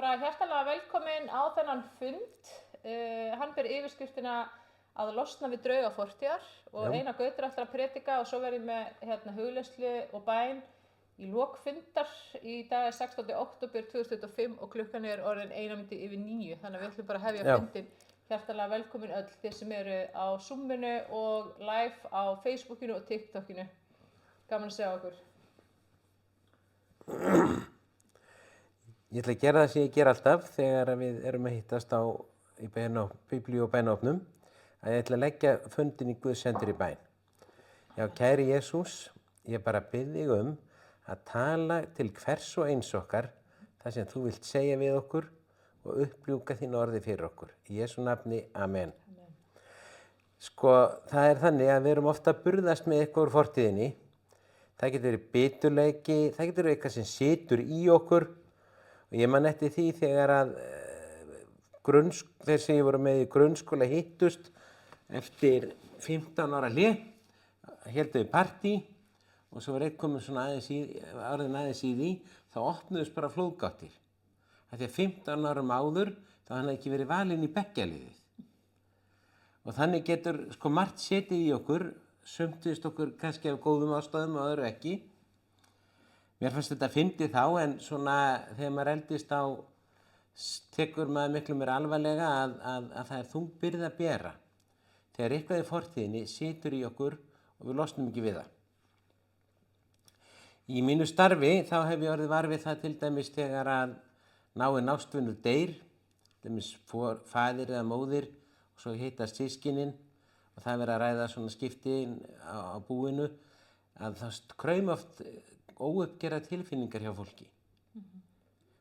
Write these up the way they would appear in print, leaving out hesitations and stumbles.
bara hjartalega velkomin á þennan fund. Hann ber yfirskriftina að losna við drauga fortíðar og Einar Gautur ætlar að predika og svo verð ég með hugleiðslu og bæn í lok fundar. Í dag er 16. október 2025 og klukkan er orðin 8:01. Þannig að við ætlum bara að hefja fundin. Hjartalega velkomin öll þeir sem eru á Zoominu og live á Facebookinu og TikTokinu. Gaman að sjá okkur. Ég ætla að gera það sem ég ger alltaf þegar við erum að hittast í biblíu og bænahópnum, að ég ætla að leggja fundin í Guðs hendur í bæn. Já, kæri Jesús, ég bara bið þig að tala til hvers og eins okkar það sem þú vilt segja við okkur og uppljúka þín orði fyrir okkur. Í Jesú nafni, amen. Sko, það er þannig að við erum ofta að burðast með eitthvað úr fortíðinni. Það getur verið biturleiki, það getur verið eitthvað sem situr í okkur. Og ég man eftir því þegar að þeir sem ég voru með í grunnskóla hittust eftir 15 ára hlé, héldu við partí og svo var einn komin svona aðeins í því, þá opnuðust bara flóðgáttir. Því að 15 árum áður þá hann ekki verið valinn í bekkjaliðið. Og þannig getur sko margt setið í okkur, sumtist okkur kannski af góðum ástæðum og öðru ekki. Mér fannst þetta fyndið þá, en svona þegar maður eldist á tekur maður miklu meira alvarlega að það er þung byrði að bera. Þegar eitthvað í fortíðinni situr í okkur og við losnum ekki við það. Í mínu starfi þá hef ég orðið var við það til dæmis þegar að náinn ástvinur deyr, til dæmis faðir eða móðir og svo hittast systkinin og það verið að ræða svona skiptin á búinu, að það kraum oft óuppgerðar tilfinningar hjá fólki.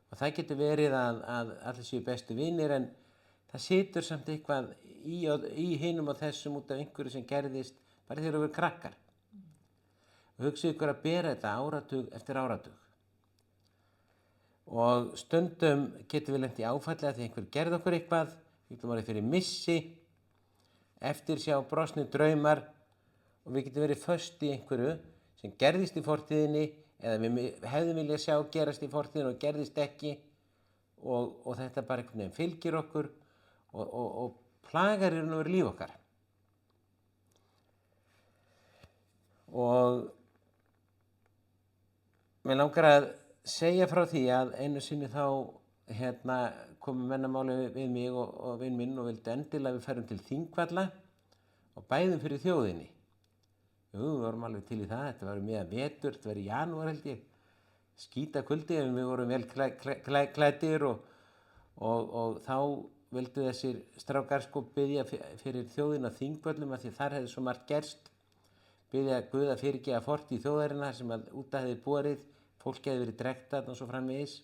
Og það getur verið að allir séu bestu vinir, en það situr samt eitthvað í hinum og þessum út af einhverju sem gerðist bara þegar þú verður krakkar. Og hugsið ykkur að bera þetta áratug eftir áratug. Og stundum getur við lent í áfalli að því einhver gerði okkur eitthvað, við getum orðið fyrir missi, eftirsjá, brostnir draumar og við getum verið föst í einhverju sem gerðist í fortíðinni eða við hefðum viljað sjá gerast í fortíðinni og gerðist ekki og þetta bara einhvern veginn fylgir okkur og plagar í raun og veru líf okkar. Og mér langar að segja frá því að einu sinni þá komu mennamáli við mig og vinn minn og vildi endilega við ferum til Þingvalla og bæðum fyrir þjóðinni. Jú, við vorum alveg til í það, þetta var miðan vetur, þetta var í janúar held ég, skítakuldi en við vorum vel klæddir og þá vildu þessir strákar sko biðja fyrir þjóðina Þingvöllum af því þar hefði svo margt gerst, biðja Guð að fyrirgefa fortíð þjóðarinnar sem að út af hefði borið, fólki hefði verið drektað og svo framvegis.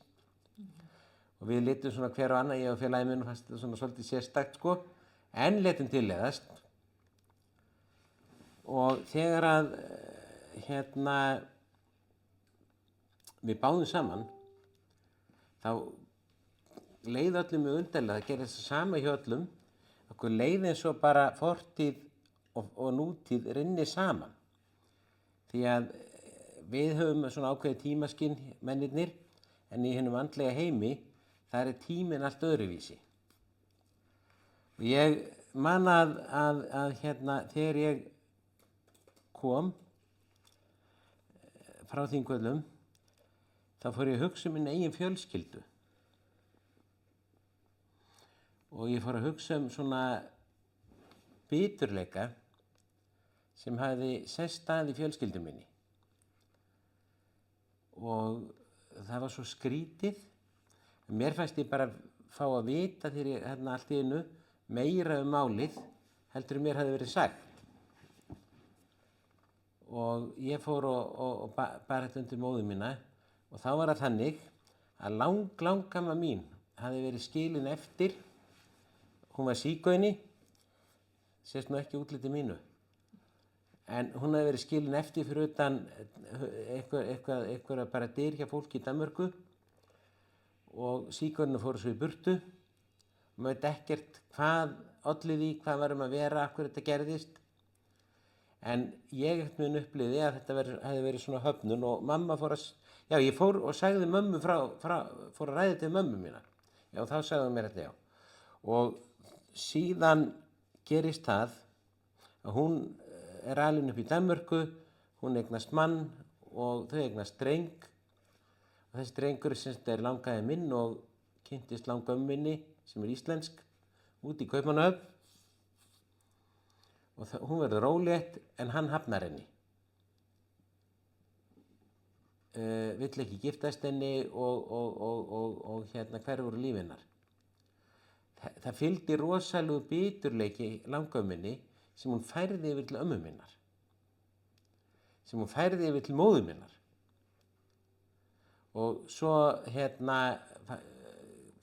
Og við litum svona hver og annað, ég og félagi minn fannst þetta svona svolítið sérstakt sko, en letum tilleiðast. Og þegar að við báðum saman, þá leið öllum mjög undarlega, það gerði þess sama hjá öllum, okkur leið eins og bara fortíð og nútíð rinni saman. Því að við höfum svona ákveðið tímaskinn mennirnir, en í hinum andlega heimi, það er tíminn allt öðruvísi. Og ég man að þegar ég kom frá Þingvöllum, þá fór ég að hugsa um minn eigin fjölskyldu. Og ég fór að hugsa um svona biturleika sem hafði sest að í fjölskyldu minni. Og það var svo skrítið. Mér fannst ég bara fá að vita þegar ég allt í einu meira málið heldur mér hafði verið sagt. Og ég fór og bar þetta undir móður mína og þá var það þannig að langamma mín hafði verið skilin eftir, hún var sígauni, sést nú ekki útliti mínu, en hún hafði verið skilin eftir fyrir utan eitthvað bara dyr hjá fólki í Danmörku og sígauninu fóru svo í burtu og maður veit ekkert hvað olli því, hvað var að vera, af hverju þetta gerðist. En ég upplifði að þetta hefði verið svona höfnun og mamma ég fór og sagði mömmu fór að ræða til mömmu mína. Já, þá sagði hún mér þetta, já. Og síðan gerist það að hún er alin upp í Danmörku, hún eignast mann og þau eignast dreng. Og þessi drengur er langaði minn og kynntist langömmu minni sem er íslensk út í Kaupmannahöfn. Og hún verður ólétt en hann hafnar henni. Vill ekki giftast henni og hverfur úr lífi hennar. Það fylgdi rosalegu biturleiki langömmunni sem hún færði yfir til ömmu minnar. Sem hún færði yfir til móður minnar. Og svo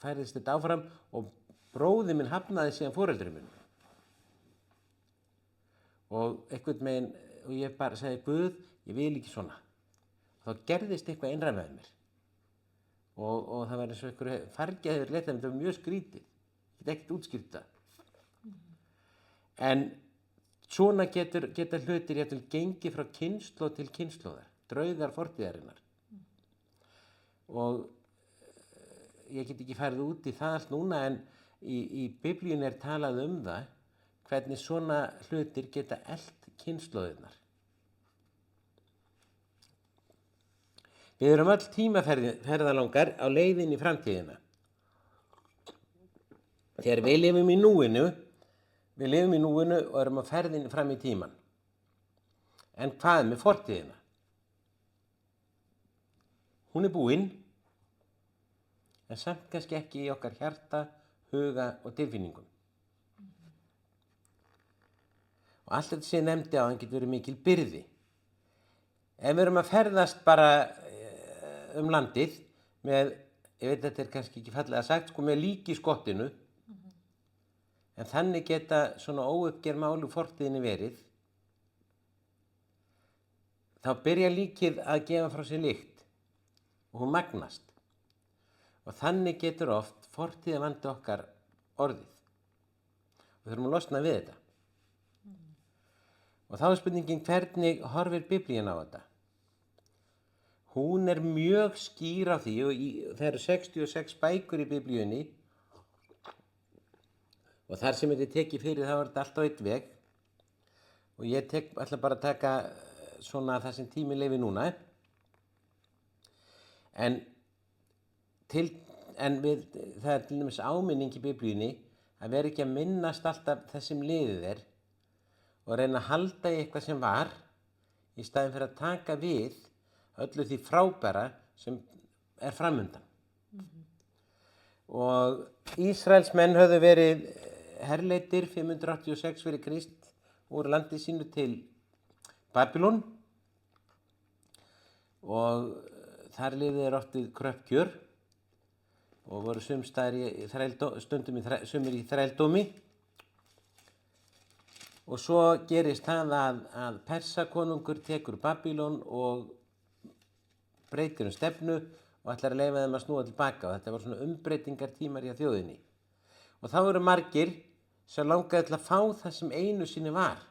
færðist þetta áfram og bróðir minn hafnaði síðan foreldri minn. Og einhvern veginn, og ég bara sagði, Guð, ég vil ekki svona. Þá gerðist eitthvað innra með mér. Og það var eins og einhverju fargjaður leta, þetta var mjög skrítið. Ég get ekkert útskýrt það. En svona geta hlutir jafnvel gengið frá kynslóð til kynslóðar, draugar fortíðarinnar. Og ég get ekki farið út í það allt núna, en í Biblíunni er talað um það, hvernig svona hlutir geta elt kynslóðirnar. Við erum öll tímaferðalangar á leiðin í framtíðina. Þegar við lifum í núinu og erum á ferðinni fram í tíman. En hvað með fortíðina? Hún er búin, en samt kannski ekki í okkar hjarta, huga og tilfinningum. Og allt þetta sem ég nefndi á, hann getur verið mikil byrði. Ef við erum að ferðast bara landið með, ég veit þetta er kannski ekki fallega sagt, með lík í skottinu, en þannig geta svona óuppgerð mál úr fortíðinni verið, þá byrja líkið að gefa frá sér lykt og hún magnast. Og þannig getur oft fortíðavandi okkar orðið. Við þurfum að losna við þetta. Og þá er spurningin, hvernig horfir Biblían á þetta? Hún er mjög skýr á því og það eru 66 bækur í Biblíunni og þar sem þetta er tekið fyrir þá er þetta alltaf eitt veg og ég ætla bara að taka svona það sem tíminn leyfir núna. En það er til dæmis áminning í Biblíunni að vera ekki að minnast alltaf þessum liðið og reyna að halda í eitthvað sem var í staðinn fyrir að taka við öllu því frábæra sem er framundan. Og Ísraelsmenn höfðu verið herleiddir 586 fyrir Krist úr landi sínu til Babylon og þar lifðu þeir oft við kröpp kjör og voru stundum sumir í þrældómi. Og svo gerist það að Persakonungur tekur Babylon og breytir stefnu og ætlar að leyfa þeim að snúa tilbaka og þetta var svona umbreytingartímar hjá þjóðinni. Og þá eru margir sem langaði til að fá það sem einu sinni var.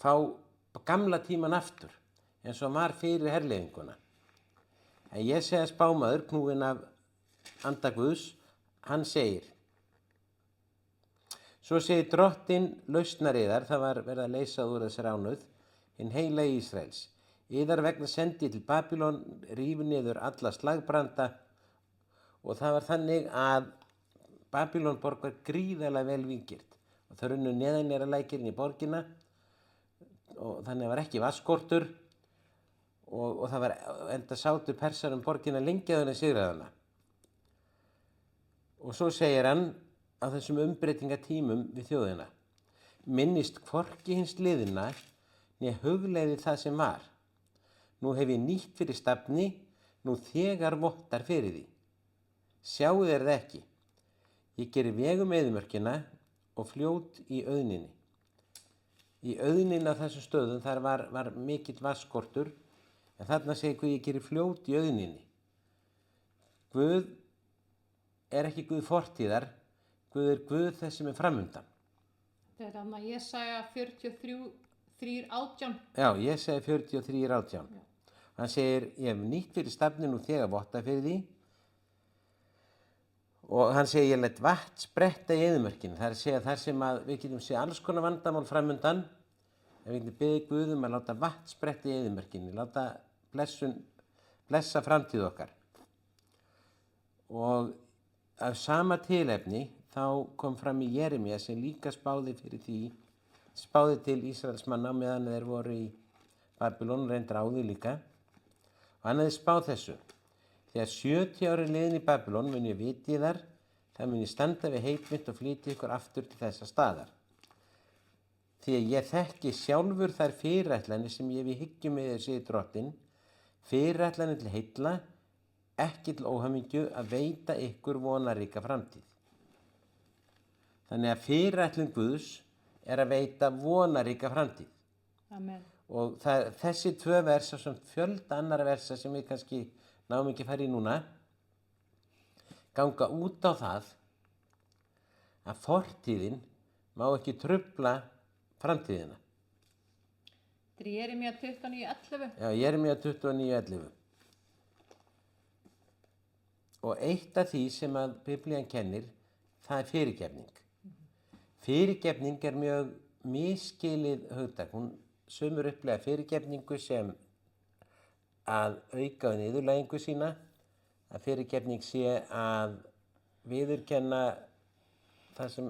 Fá gamla tíman aftur eins og var fyrir herleiðinguna. En ég segi spámaður, knúinn af anda Guðs, hann segir: Svo segir drottinn lausnariðar, það var verið að leysa úr þessari ánauð, hinn heilagi Ísraels. Yðar vegna sendi til Babylon, rífi niður alla slagbranda og það var þannig að Babylon borg var gríðarlega vel víggirt og það runnu neðanjara lækirinn í borgina og þannig var ekki vatnsskortur og það var enda sátu Persar borgina lengi áður en sigraðana. Og svo segir hann á þessum umbreytingatímum við þjóðina: minnist hvorki hins liðina né hugleiði það sem var. Nú hef ég nýtt fyrir stafni, nú þegar vottar fyrir því. Sjáu þeir það ekki. Ég geri vegum eyðimörkina og fljót í auðninni. Í auðninni á þessum stöðum þar var mikill vatnsskortur, en þarna segir Guð, ég geri fljót í auðninni. Guð er ekki Guð fortíðar, Guð er Guð þess sem er framundan. Þetta er þannig að Jesaja 43:18. Já, Jesaja 43:18. Hann segir, ég hef nýtt fyrir stafni, nú þegar votta fyrir því. Og hann segir ég læt vatn spretta í eyðimörkinni. Það er að segja þar sem að við getum séð alls konar vandamál framundan. Ef við getum beðið Guð að láta vatn spretta í eyðimörkinni, láta blessa framtíð okkar. Og af sama tilefni þá kom fram í Jeremía sem líka spáði til Ísraelsmanna meðan þeir voru í Babylon, reyndar áður líka. Og hann hefði spáð þessu. Þegar 70 ári liðin í Babylon mun ég viti þar, það mun ég standa við heit mitt og flytja ykkur aftur til þessa staðar. Því að ég þekki sjálfur þær fyrirætlanir sem ég við hyggjum með þér, segir Drottinn, fyrirætlanir til heilla, ekki til óhamingju, að veita ykkur vonaríka framtíð. Þannig að fyrirætlun Guðs er að veita vonaríka framtíð. Amen. Og þessi 2 versa sem fjölda annara versa sem við kannski náum ekki að fara í núna, ganga út á það að fortíðin má ekki trufla framtíðina. Þetta er Jeremía 29:11. Já, Jeremía 29:11. Og eitt af því sem að Biblían kennir, það er fyrirgefning. Fyrirgefning er mjög misskilið hugtak. Sumir upplega fyrirgefningu sem að auka niðurlægingu sína, að fyrirgefning sé að viðurkenna það sem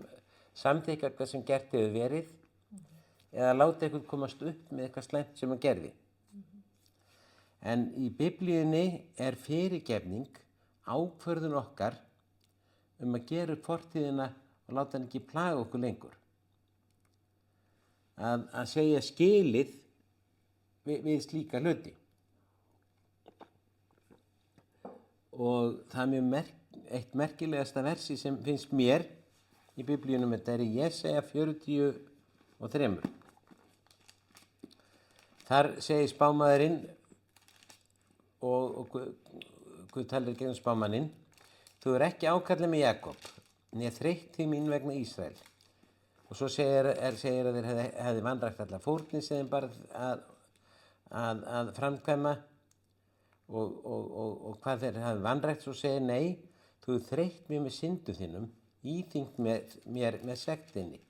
samþykkja hvað sem gert hefur verið, eða láta eitthvað komast upp með eitthvað slæmt sem hann gerði. En í Biblíunni er fyrirgefning ákvörðun okkar að gera upp fortíðina og láta hann ekki plaga okkur lengur. Að segja skilið við slíka hluti. Og það er mjög eitt merkilegasta versi sem finnst mér í Biblíunum, þetta er í Jesaja 43. Þar segir spámaðurinn og Guð talar gegnum spámanninn, þú er ekki ákallað með Jakob, né þreytt til mín vegna Ísrael. Og svo segir að þeir hefði vanrækt alla fórnir sem þeim bara að framkvæma og hvað þeir hefði vanrækt, svo segir nei, þú þreytt mér með syndum þínum, íþyngt mér með sektinni.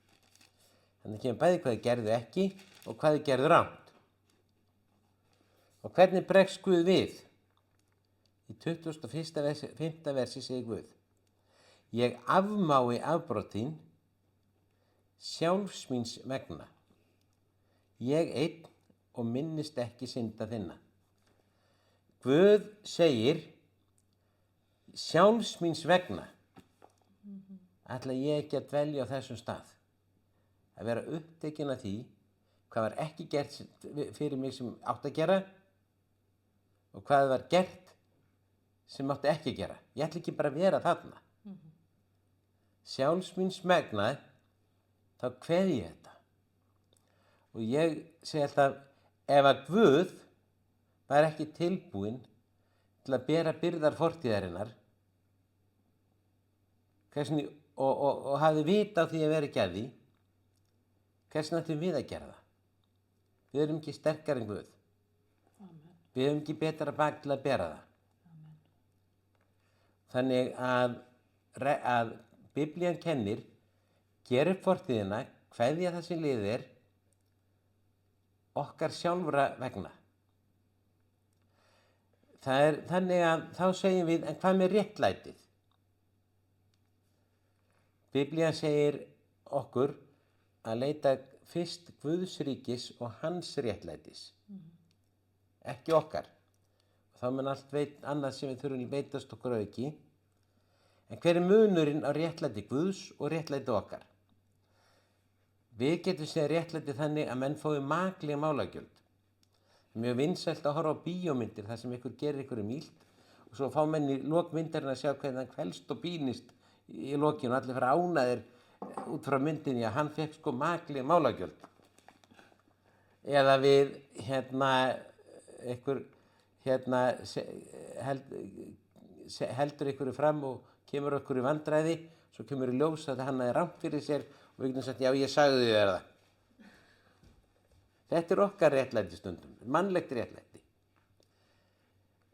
Þannig kemur bæði hvað þið gerðu ekki og hvað þið gerðu rangt. Og hvernig bregst Guð við? Í 21. versi segir Guð, ég afmái afbrot þín sjálfs míns vegna. Ég einn og minnist ekki synda þinna. Guð segir sjálfs míns vegna ætla ég ekki að dvelja á þessum stað. Að vera upptekinn af því hvað var ekki gert fyrir mig sem átti að gera og hvað var gert sem átti ekki að gera. Ég ætla ekki bara að vera þarna. Sjálfs míns vegna þá kveð ég þetta. Og ég segi alltaf, ef að Guð var ekki tilbúinn til að bera byrðar fortíðarinnar og hafði vita á því að vera ekki að því, hvernig ættum við að gera það? Við erum ekki sterkar en Guð. Amen. Við erum ekki betra bak til að bera það. Amen. Þannig að Biblían kennir, gera upp fortíðina, kveðja það sem liðið er, okkar sjálfra vegna. Það er þannig að þá segjum við, en hvað með réttlætið? Biblían segir okkur að leita fyrst Guðs ríkis og hans réttlætis. Ekki okkar. Og þá mun allt annað sem við þurfum að veitast okkur auki. En hver er munurinn á réttlæti Guðs og réttlæti okkar? Við getum séð réttlæti þannig að menn fái maklega málagjöld. Það er mjög vinsælt að horfa á bíómyndir þar sem ykkur gerir ykkur illt og svo fá menn í lok myndarinnar að sjá hvernig hann kvelst og pínist í lokinu og allir fara ánæðir út frá myndinni að hann fekk sko maklega málagjöld. Eða við heldur ykkur fram og kemur okkur í vandræði, svo kemur í ljós að hann er rangt fyrir sér og við getum sagt, já, ég sagði þér það. Þetta er okkar réttlæti stundum, mannlegt réttlæti.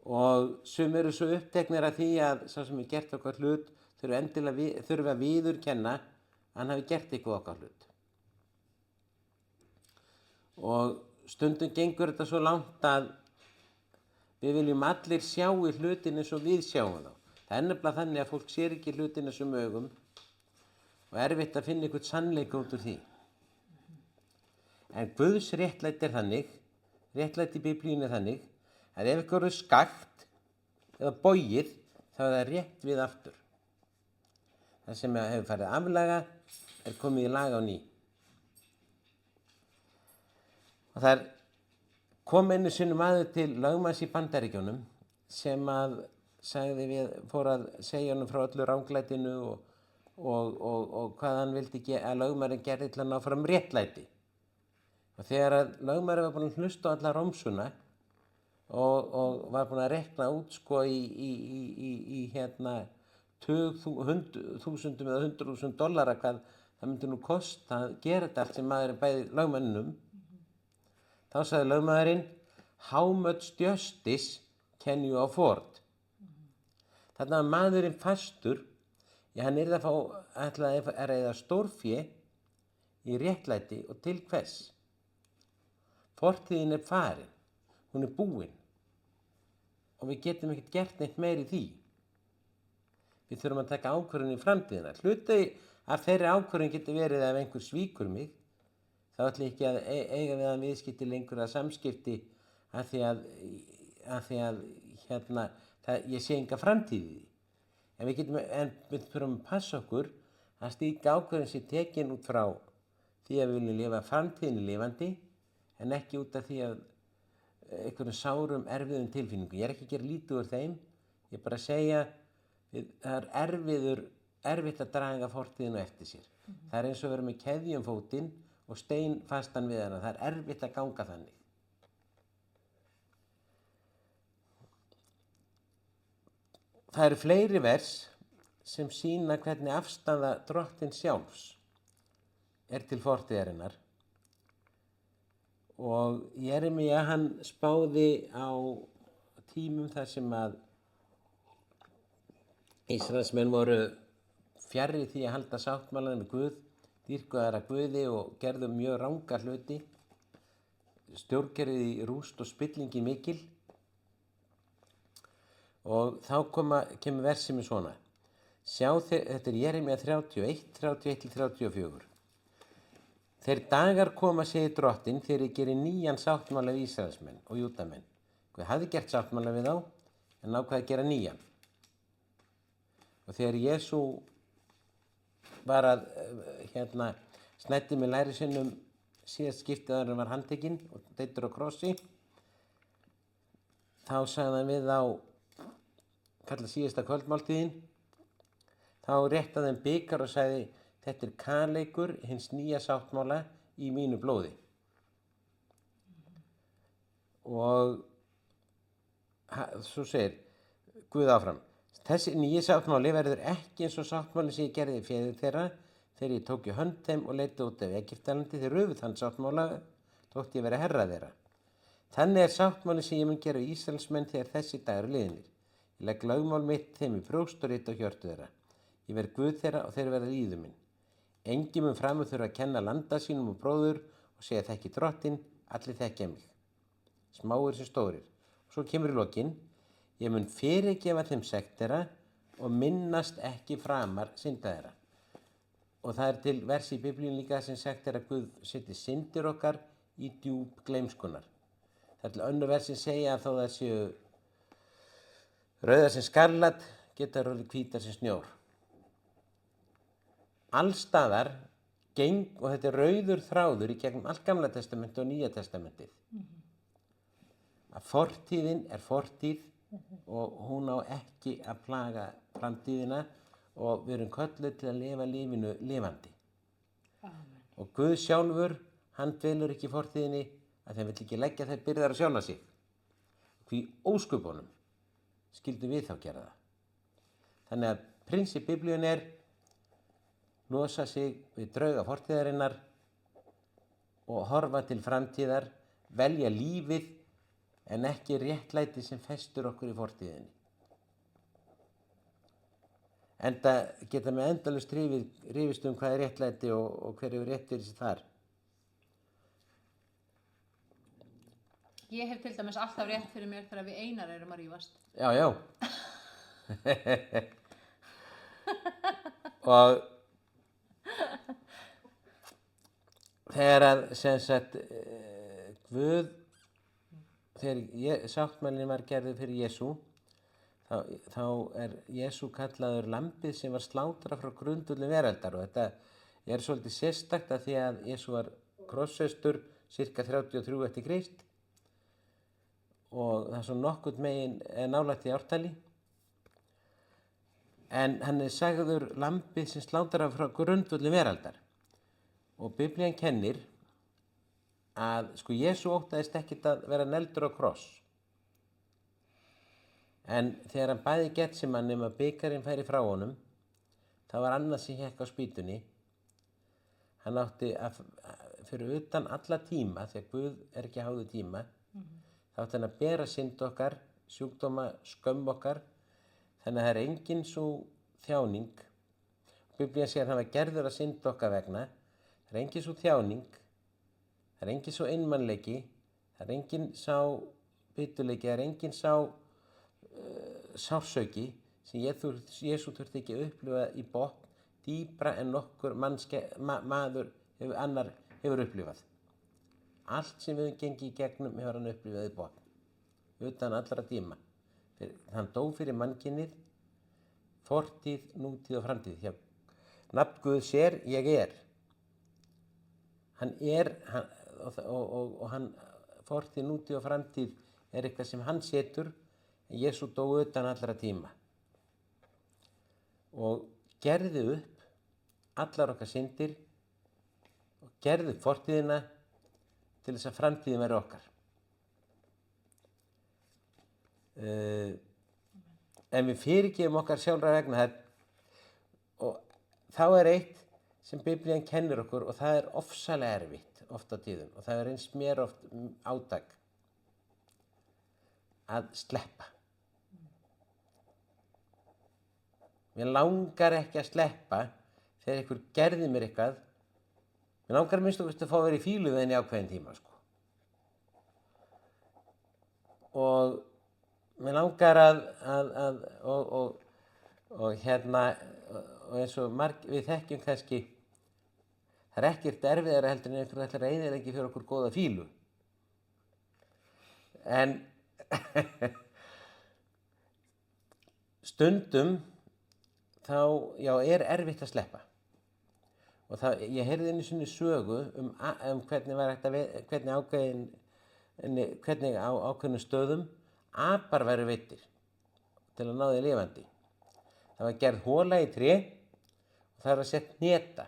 Og sum eru svo uppteknir af því að sá sem er gert okkar hlut, þau þurfi að viðurkenna að hann hafi gert eitthvað okkar hlut. Og stundum gengur þetta svo langt að við viljum allir sjá í hlutin eins og við sjáum þá. Það er nefnilega þannig að fólk sér ekki hlutin þessum augum og erfitt að finna eitthvað sannleika út úr því. En Guðs réttlæti er þannig, réttlæti í Biblíunni er þannig, að ef eitthvað er skakt eða bogið, þá er það rétt við aftur. Það sem hefur farið aflaga er komið í lag á ný. Og það kom einu sinni maður til lögmanns í Bandaríkjunum sem fór að segja honum frá öllu ranglætinu og hvað hann vildi að lögmaðurinn gerði til að ná fram réttlæti. Og þegar að lögmaðurinn var búinn að hlusta á alla rómsuna og var búinn að rekna út sko í þúsundum eða $100,000 hvað það myndi nú kosta að gera þetta allt sem maðurinn bæði lögmanninum. Þá sagði lögmaðurinn, how much justice can you afford? Þarna var maðurinn fastur, hann yrði að reiða stórfé í réttlæti og til hvers? Fortíðin er farin, hún er búin og við getum ekkert gert neitt meir í því. Við þurfum að taka ákvörðun í framtíðina. Hluti af þeirri ákvörðun getur verið ef einhver svíkur mig, þá ætla ég ekki að eiga við hann viðskipti lengur að samskipti af því að ég sé enga framtíð í því. En við þurfum að passa okkur að slík ákvörðun sé tekin út frá því að við viljum lifa framtíðinni lifandi en ekki út af því að einhverjum sárum erfiðum tilfinningum. Ég er ekki að gera lítið úr þeim, ég er bara að segja það er erfitt að draga fortíðina eftir sér. Það er eins og að vera með keðju um fótinn og stein fastan við hana. Það er erfitt að ganga þannig. Það eru fleiri vers sem sýna hvernig afstaða Drottins sjálfs er til fortíðarinnar. Og Jeremía hann spáði á tímum þar sem að Ísraelsmenn voru fjarri því að halda sáttmálann við Guð, dýrkuðu aðra guði og gerðu mjög ranga hluti, stjórnkerfið í rúst og spillingi mikil. Og þá kemur versið með svona. Þetta er Jeremía 31:31-34. Þeir dagar koma, segir Drottinn, þegar ég geri nýjan sáttmála við Ísraelsmenn og Júdamenn. Guð hafði gert sáttmála við þá, en ákvað að gera nýjan. Og þegar Jesú var að snæddi með lærisveinum síðast skiptið þegar hann var handtekinn og deyddur á krossi, þá sagði hann við þá, kalla síðasta kvöldmáltíðin, þá réttaði hann bikar og sagði, þetta er kaleikur hins nýja sáttmála í mínu blóði. Og svo segir Guð áfram, þessi nýji sáttmáli verður ekki eins og sáttmáli sem ég gerði feður þeirra þegar ég tók í hönd þeim og leiddi út af Egyptalandi. Þeir röfuðu þann sáttmála þótt ég vera herra þeirra. Þannig er sáttmáli sem ég mun gera við Ísraelsmenn þegar þessi dagur liðnir. Ég legg lögmál mitt þeim í brjóst og rit á hjörtu þeirra. Ég verð Guð þeirra og þeir verða líður minn. Enginn mun framar þurfa að kenna landa sínum og bróður og segja þekki Drottinn, allir þekkja mig. Smáir sem stórir. Og svo kemur í lokin, ég mun fyrirgefa þeim sekt þeirra og minnast ekki framar synda þeirra. Og það er til versi í Biblíunni líka sem sagt er að Guð setji syndir okkar í djúp gleymskunnar. Það er til önnur versi segja að þó það séu rauðar sem skarlat geta orðið hvítar sem snjór. Allstaðar og þetta er rauður þráður í gegnum allt Gamla testamentið og Nýja testamentið. Að fortíðin er fortíð og hún á ekki að plaga framtíðina og við erum kölluð til að lifa lífinu lifandi. Amen. Og Guð sjálfur, hann dvelur ekki í fortíðinni að þeim vill ekki leggja þær byrðar á sjálfa sig. Hví ósköpunum skildum við þá gera það. Þannig að prinsip Biblíunnar er losa sig við drauga fortíðarinnar og horfa til framtíðar, velja lífið en ekki réttlæti sem festur okkur í fortíðinni. enda geta með endalaust rifist hvað er réttlæti og hver hefur rétt fyrir sig þar. Ég hef til dæmis alltaf rétt fyrir mér þegar við Einar erum að rífast. Já, já. Og þegar að, sem sagt, Guð, þegar sáttmælinn var gerður fyrir Jesú, þá er Jesú kallaður lambið sem var slátrað frá grundvöllum veraldar, og þetta er svolítið sérstakt að því að Jesú var krossfestur sirka 33 eftir Krist, og það er svo nokkurn megin nálægt í ártali, en hann er sagður lambið sem slátrað frá grundvöllum veraldar. Og Biblían kennir að sko Jesú óttaðist ekkert að vera negldur á kross. En þegar hann bæði Getseman að bikarinn færi frá honum, það var annað sem hékk á spýtunni. Hann átti að fyrir utan alla tíma, því að Guð er ekki háður tíma, þá átti hann að bera synd okkar, sjúkdóma, skömm okkar, þannig að það er engin svo þjáning. Biblían segir að hann var gerður að synd okkar vegna. Það er engin svo þjáning, það er engin svo einmannleiki, það er engin sá biturleiki, það er engin sá sársauki sem Jesú þurfti ekki að upplifa í botn dýpra en nokkur maður annar hefur upplifað. Allt sem við gengi í gegnum hefur hann upplifað í botn, utan allra tíma. Hann dó fyrir mannkynið, fortíð, nútíð og framtíð. Hjá nafn Guðs er, ég er. Hann er, og hann, fortíð, nútíð og framtíð er eitthvað sem hann setur, en Jesú dó utan allra tíma. Og gerði upp allar okkar syndir, og gerði upp fortíðina til þess að framtíðin væri okkar. En við fyrirgefum okkar sjálfra vegna það, og þá er eitt sem Biblían kennir okkur, og það er ofsalega erfitt oft á tíðum, og það er eins mér oft átak að sleppa. Mér langar ekki að sleppa þegar einhver gerði mér eitthvað. Mér langar minnst að fá að vera í fílu við henni ákveðin tíma, sko. Og mér langar og eins og við þekkjum kannski, það er ekkert erfiðara heldur en einhver ætlar að eyðileggja fyrir okkur góða fílu. En stundum þá, já, er erfitt að sleppa. Og ég heyrði einu sinni sögu hvernig á ákveðnum stöðum apar væru veiddir til að ná því lifandi. Það var gerð hola í tré og það var sett hneta,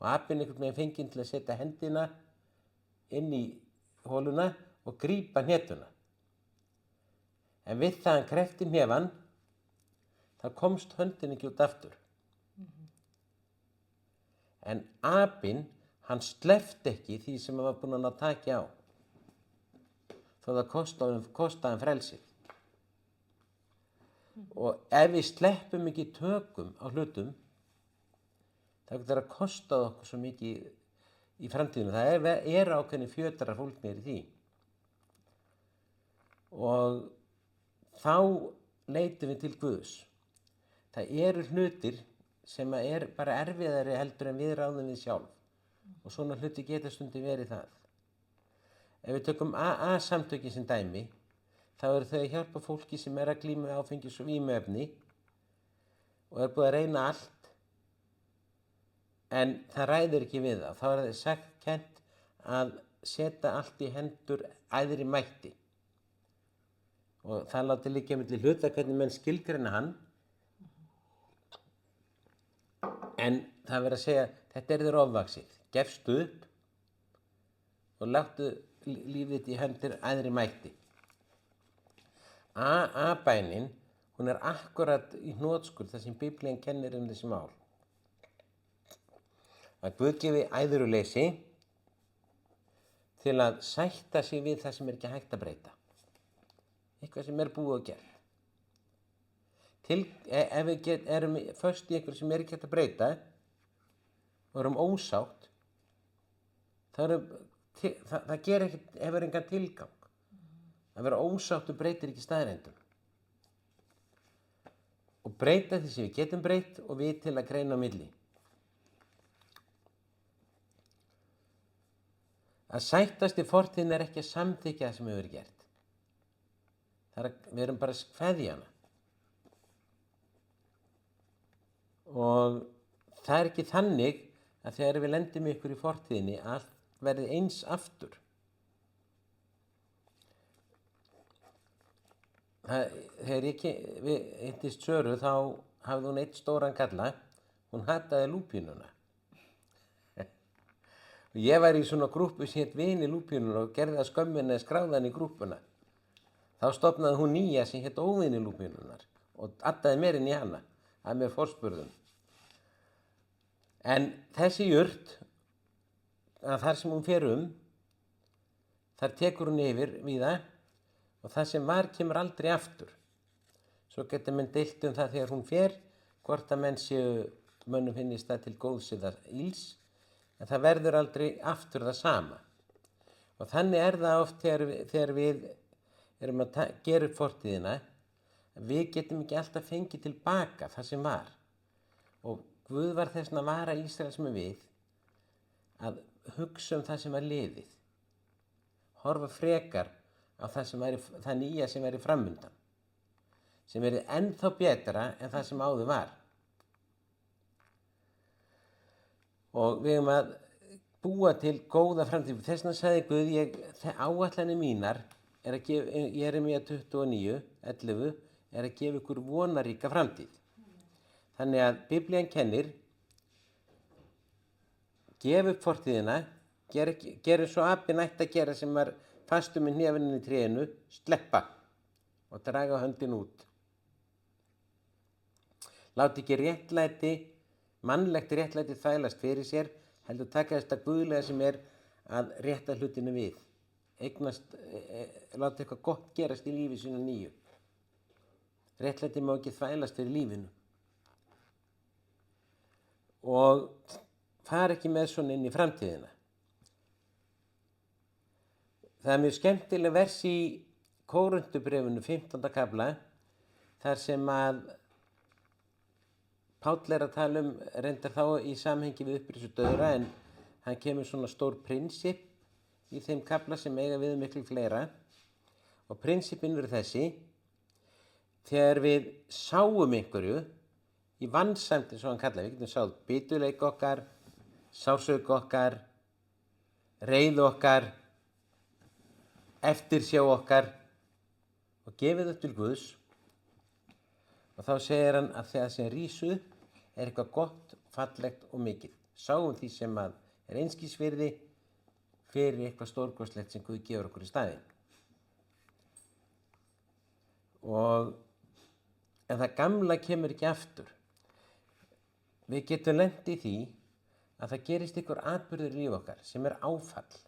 og apinn einhvern veginn fenginn til að setja hendina inn í holuna og grípa hnetuna. En við það hann kreppti hnefann, þá komst höndin ekki út aftur. En apinn, hann sleppti ekki því sem hann var búinn að ná taki á, þó það kostaði hann frelsið. Og ef við sleppum ekki tökum á hlutum, þá getur það að kosta okkur svo mikið í framtíðinu. Það er ákveðni fjötrar fólknir í því. Og þá leitum við til Guðs. Það eru hlutir sem er bara erfiðari heldur en við ráðum við sjálf. Og svona hluti geta stundum verið það. Ef við tökum AA-samtökin sem dæmi, þá eru þau að hjálpa fólki sem er að glíma við áfengis- og vímuefni og er búið að reyna allt, en það ræður ekki við það. Þá er það kennt að setja allt í hendur æðri mætti. Og það láti liggja milli hluta hvernig menn skilgreina hann, en það verður að segja, þetta er þér ofvaxið, gefstu upp og láttu lífið þitt í hendur æðri mætti. AA-bænin, hún er akkurat í hnotskurn þar sem Biblían kennir þessi mál. Að Guð gefi æðruleysi til að sætta sig við það sem er ekki hægt að breyta. Eitthvað sem er búið að gera. ef við erum föst í einhverju sem er ekki hægt að breyta og erum ósátt, það hefur engan tilgang. Að vera ósáttur breytir ekki staðreyndum. Og breyta því sem við getum breytt og við til að greina á milli. Að sættast í fortíðin ekki að samþykja það sem hefur verið gert. Við erum bara að kveðja hana. Og það er ekki þannig að þegar við lendum ykkur í fortíðinni allt verði eins aftur. Þegar ég hittist Söru þá hafði hún einn stóran kalla, hún hataði lúpínuna. Og ég var í svona grúppu sem hét Vini lúpínuna og gerði það skömminni að skráða hann í grúppuna. Þá stofnaði hún nýja sem hét Óvini lúpínunar og addaði mér inn í hana, að mér forspurðum. En þessi jurt, að þar sem hún fer þar tekur hún yfir víða og það sem var kemur aldrei aftur. Svo getur menn deilt það þegar hún fer, hvort að menn séu mönnum finnist það til góðs eða ills, en það verður aldrei aftur það sama. Og þannig er það oft þegar við erum að gera upp fortíðina, við getum ekki alltaf fengið tilbaka það sem var. Og Guð var þess að vara Ísraels með við að hugsa það sem var liðið. Horfa frekar á það nýja sem væri framundan. Sem verið ennþá betra en það sem áður var. Og við höfum að búa til góða framtíð. Þess vegna sagði Guð, áætlanir mínar, Jeremía 29, 11, er að gefa ykkur vonaríka framtíð. Þannig að Biblían kennir, gef upp fortíðina, gerir svo apinn ætti að gera sem var fastur með hnefaninn í trénu, sleppa og draga höndin út. Láti ekki mannlegt réttlæti þvælast fyrir sér, heldur taka þetta guðlega sem er að rétta hlutinu við. Láti eitthvað gott gerast í lífi sínu nýju. Réttlæti má ekki þvælast fyrir lífinu. Og fara ekki með svona inn í framtíðina. Það er mjög skemmtileg vers í Kórinthubréfinu 15. kafla, þar sem að Páll er að tala reyndar þá í samhengi við upprisu dauðra, en hann kemur svona stór prinsip í þeim kafla sem eiga við miklu fleira. Og prinsipin eru þessi: þegar við sáum einhverju í vansemd, eins og hann kallaði, við getum sáð biturleik okkar, sársauka okkar, reiði okkar, eftirsjá okkar og gefið það til Guðs. Og þá segir hann að þegar sem rís upp er eitthvað gott, fallegt og mikið. Sáum því sem að er einskisvirði fyrir eitthvað stórkostlegt sem Guð gefur okkur í staðinn. En það gamla kemur ekki aftur. Við getum lent í því að það gerist einhver atburður í lífi okkar sem er áfall.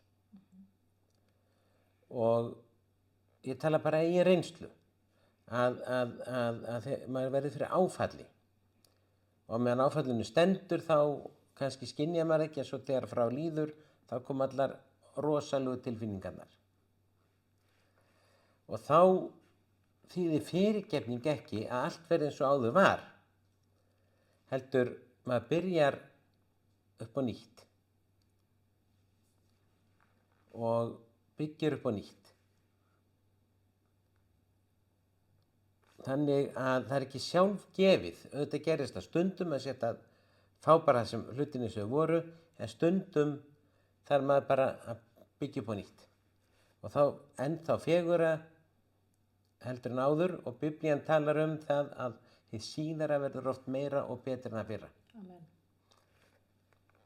Og ég tala bara í reynslu að maður verður fyrir áfalli. Og meðan áfallinu stendur þá kannski skynja maður ekki, en svo þegar frá líður þá kom allar rosalegu tilfinningarnar. Og þá þýðir fyrirgefning ekki að allt verði eins og áður var. Heldur maður byrjar upp á nýtt og byggir upp á nýtt. Þannig að það er ekki sjálfgefið. Auðvitað gerist það stundum að fá bara það sem hlutinni sem voru, en stundum þarf maður bara að byggja upp á nýtt. Og þá ennþá fegurra heldur en áður, og Biblían talar það að hið síðara verður oft meira og betra en það fyrra. Amen.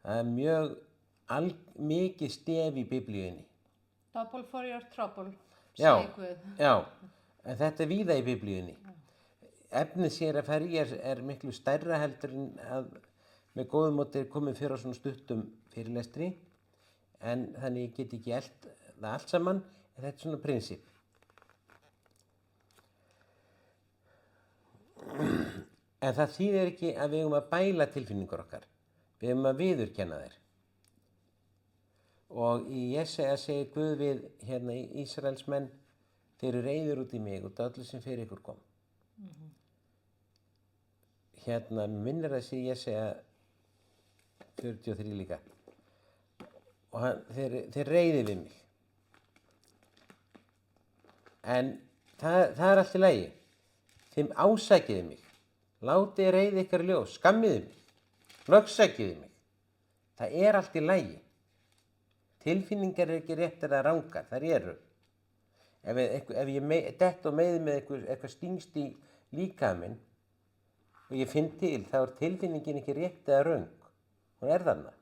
Það er mjög mikið stef í Biblíunni. Double for your trouble, Já, segir Guð. já, en þetta er víða í Biblíunni. Efnið sér að ferja er miklu stærra heldur en að með góðum móti er komið fyrir á svona stuttum fyrirlestri, en þannig ég get ekki það allt saman, en þetta er svona prinsip. En það þýðir ekki að við eigum að bæla tilfinningar okkar. Við eigum að viðurkenna þær. Og í Jesaja segir Guð við hérna Ísraelsmenn, þeir eru reiðir út í mig út af öllu sem fyrir ykkur kom. Hérna minnir þessi Jesaja 43 líka. Og þeir reiði við mig. En það er allt í lagi. Þeim ásækiði mig. Látið reiði ykkar í ljós. Skammiði mig. Lögsækiði mig. Það er allt í lagi. Tilfinningar eru ekki réttar eða rangar. Þær eru. Ef ég dett og meiði með eitthvað stingst í líkaminn og ég finn til, þá er tilfinningin ekki rétt eða röng. Hún er þarna.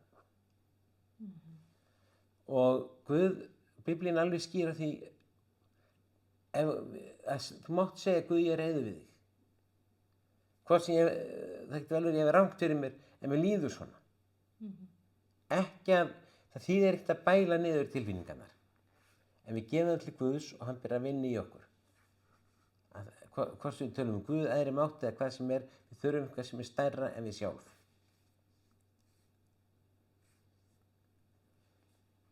Og Guð, Biblín alveg skýr á því, þú mátt segja Guð, ég er reiður við þig. Hvort sem það getur vel verið, ég hef rangt fyrir mér, en mér líður svona. Það þýðir ekkert að bæla niður tilfinningarnar. En við gefum það til Guðs og hann byrjar að vinna í okkur. Hvort sem við tölum Guð, æðri mátt eða hvað sem er, við þurfum eitthvað sem er stærra en við sjálf.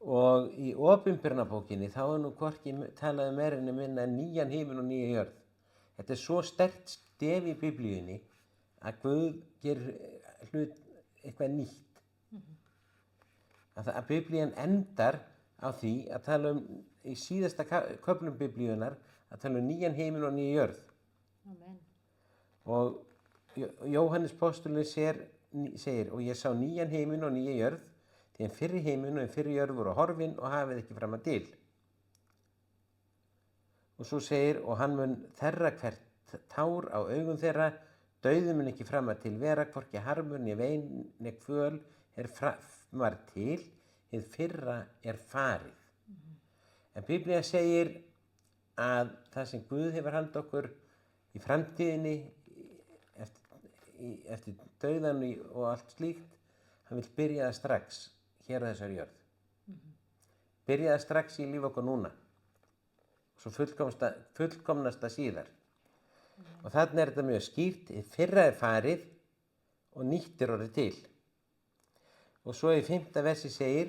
Og í Opinberunarbókinni þá er nú hvorki talað um meira en minna en nýjan himinn og nýja jörð. Þetta er svo sterkt stef í Biblíunni að Guð gerir eitthvað nýtt. Að Biblían endar á því að tala í síðasta köflum Biblíunar að tala nýjan himinn og nýja jörð. Amen. Og Jóhannes postulinn segir og ég sá nýjan himinn og nýja jörð, því en fyrri himinn og fyrri jörð voru horfin og hafið ekki fram að til. Og svo segir, og hann mun þerra hvert tár á augum þeirra, dauðum mun ekki fram að til vera, hvorki harmur, né vein, né kvöl var til, hið fyrra er farið. En Biblía segir að það sem Guð hefur handa okkur í framtíðinni, eftir dauðan og allt slíkt, hann vil byrja það strax hér á þessari jörð. Byrja það strax í líf okkur núna. Svo fullkomnasta síðar. Og þarna er þetta mjög skýrt, fyrra er farið og nýtt er orðið til. Og svo í 5. versi segir,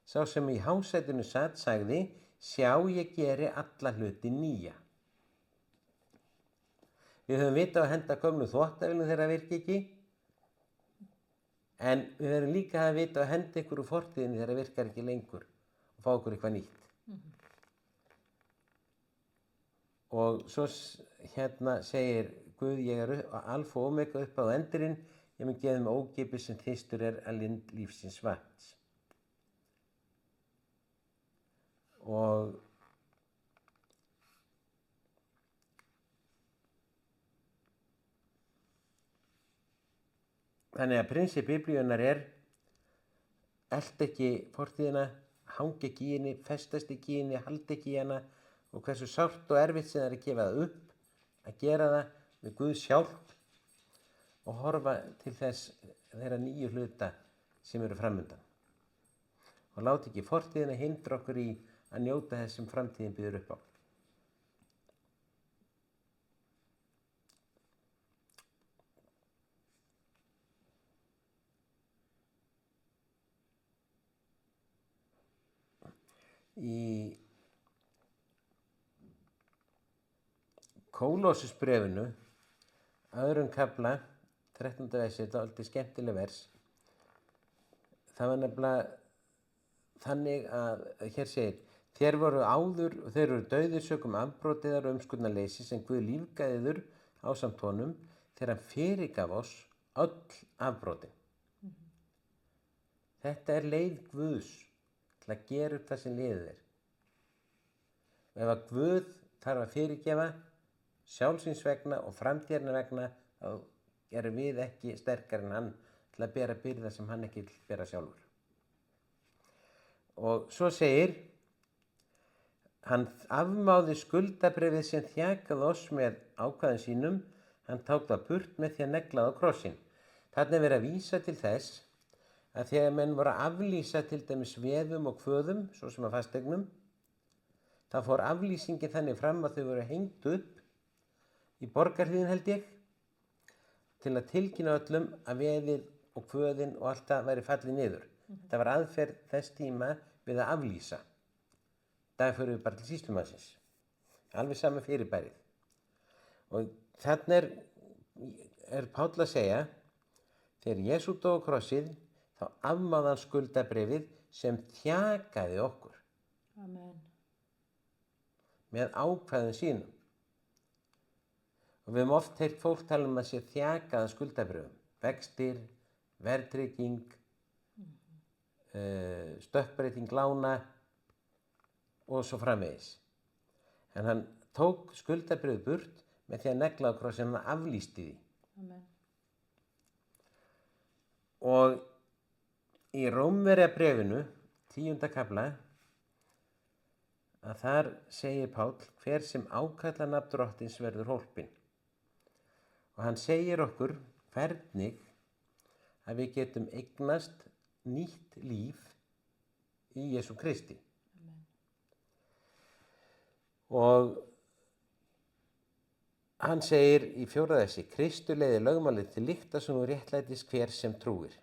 sá sem í hásætinu sat sagði, sjá ég geri alla hluti nýja. Við höfum vitað að henda gömlu þvottavélum þegar það virki ekki, en við verðum líka að vita að henda ykkur úr fortíðinni þegar það virkar ekki lengur og fá okkur eitthvað nýtt. Og svo hérna segir Guð, ég er alfa og omega upp á endurinn, ég mun gefa þeim ókeypis sem þyrstur er að lind lífsins vatns. Og þannig að prinsip Biblíunnar er elt ekki fortíðina, hangi ekki í henni, festast ekki í henni, haldi ekki í hana og hversu sárt og erfitt sem það er að gefa það upp, að gera það með Guð sjálf og horfa til þeirra nýju hluta sem eru framundan. Og láti ekki fortíðina hindra okkur í að njóta þess sem framtíðin býður upp á. Í Kólósesbréfinu, öðrum kafla, 13. versi, þetta er aldrei skemmtileg vers. Það var nefnilega þannig að, hér segir, þér voru áður og þeir eru dauðir sökum afbrotiðar og umskurnarleysi sem Guð lífgæðiður ásamt honum þegar hann fyrirgaf oss öll afbrotin. Þetta er leið Guðs til að gera upp það sem liðið er. Og ef að Guð þarf að fyrirgefa sjálfsins vegna og framtíðarna vegna, þá erum við ekki sterkar en hann til að bera byrða sem hann ekki vil bera sjálfur. Og svo segir, hann afmáði skuldabréfið sem þjakaði oss með ákvæðum sínum, hann tók það burt með því að negla það á krossinn. Þarna er verið að vísa til þess að þegar menn voru að aflýsa til dæmis veðum og kvöðum, svo sem að fasteignum, það fór aflýsingin þannig fram að þau voru hengt upp í Borgarhlíðin held ég, til að tilkynna öllum að veðið og kvöðin og allt það væri fallið niður. Það var aðferð þess tíma við að aflýsa. Það fyrir við bara til sýslumannsins. Alveg sama fyrirbærið. Og þannig er Páll að segja, þegar Jesús dó á krossið, þá afmáði hann skuldabréfið sem þjakaði okkur. Amen. Með ákvæðum sínum. Og við höfum oft heyrt fólk tala að sé þjakaða skuldabréfum. Vextir, verðtrygging, stökkbreyting lána og svo framvegis. En hann tók skuldabréfið burt með því að negla á krossin, hann aflýsti því. Amen. Og í Rómverjabréfinu, 10. kafla, að þar segir Páll, hver sem ákallar nafn Drottins verður hólpinn. Og hann segir okkur hvernig að við getum eignast nýtt líf í Jesú Kristi. Amen. Og hann segir í 4. versi, Kristu leiðir lögmálið til lykta sem nú réttlætis hver sem trúir.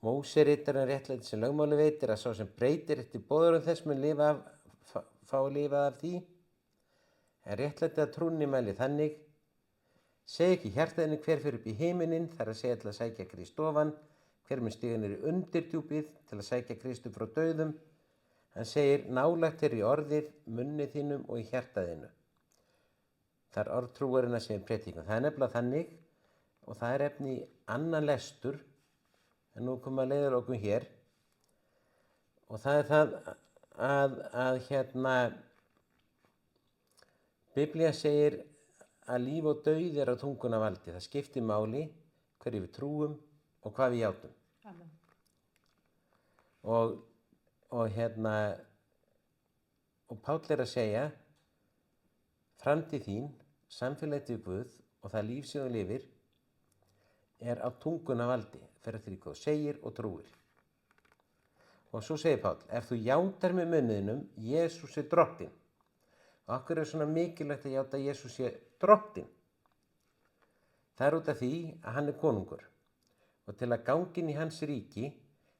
Móse ritarinn réttlæti sem lögmáli veitir að sá sem breytir eftir boðurum þess mun fá að lifa af því. En réttlæti að trúnni mæli þannig, segi ekki hjartaðinu hver fyrir upp í himinin, þar að segja til að sækja Krist ofan, hver með stiga niður í undirdjúpið til að sækja Kristu frá dauðum. Hann segir, nálægt er í orðið, munni þínum og í hjartaðinu. Það er orð trúarinnar sem predikun. Það er nefnilega þannig, og það er efni í annan lestur, en nú komum að leiða okkur hér, og það er það að Biblía segir að líf og dauð er á tunguna valdi. Það skiptir máli hverju við trúum og hvað við játum. Amen. Og Páll er að segja, framtíð þín, samfélagið við Guð og það líf sem þú lifir er á tunguna valdi, fyrir því hvað þú segir og trúir. Og svo segir Páll, ef þú játar með munninum, Jesús er drottinn. Og okkur er svona mikilvægt að játa að Jesús er drottinn. Það er út af því að hann er konungur. Og til að ganga inn í hans ríki,